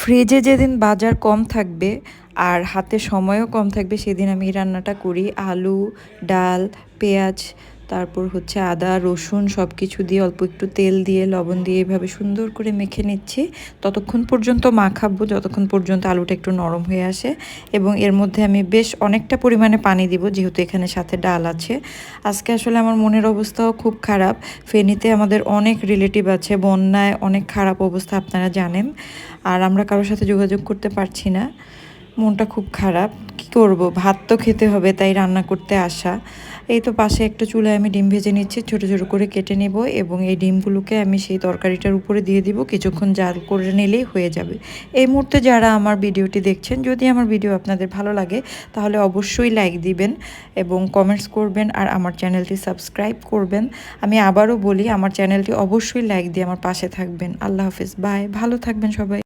ফ্রিজে যেদিন বাজার কম থাকবে আর হাতে সময়ও কম থাকবে সেদিন আমি এই রান্নাটা করি। আলু, ডাল, পেঁয়াজ, তারপর হচ্ছে আদা রসুন সব কিছু দিয়ে অল্প একটু তেল দিয়ে লবণ দিয়ে এভাবে সুন্দর করে মেখে নিচ্ছি ততক্ষণ পর্যন্ত মাখাবো যতক্ষণ পর্যন্ত আলুটা একটু নরম হয়ে আসে। এবং এর মধ্যে আমি বেশ অনেকটা পরিমাণে পানি দিব যেহেতু এখানে সাথে ডাল আছে। আজকে আসলে আমার মনের অবস্থাও খুব খারাপ। ফেনীতে আমাদের অনেক রিলেটিভ আছে, বন্যায় অনেক খারাপ অবস্থা আপনারা জানেন। আর আমরা কারোর সাথে যোগাযোগ করতে পারছি না, মনটা খুব খারাপ। কি করব, ভাত তো খেতে হবে, তাই রান্না করতে আসা। এই তো পাশে একটা চুলায় আমি ডিম ভেজে নিচ্ছি, ছোট ছোট করে কেটে নেব এবং এই ডিমগুলোকে আমি সেই তরকারিটার উপরে দিয়ে দিব, কিছুক্ষণ জাল করে নিলেই হয়ে যাবে। এই মুহূর্তে যারা আমার ভিডিওটি দেখছেন, যদি আমার ভিডিও আপনাদের ভালো লাগে তাহলে অবশ্যই লাইক দিবেন এবং কমেন্টস করবেন আর আমার চ্যানেলটি সাবস্ক্রাইব করবেন। আমি আবারও বলি, আমার চ্যানেলটি অবশ্যই লাইক দিয়ে আমার পাশে থাকবেন। আল্লাহ হাফেজ, বাই, ভালো থাকবেন সবাই।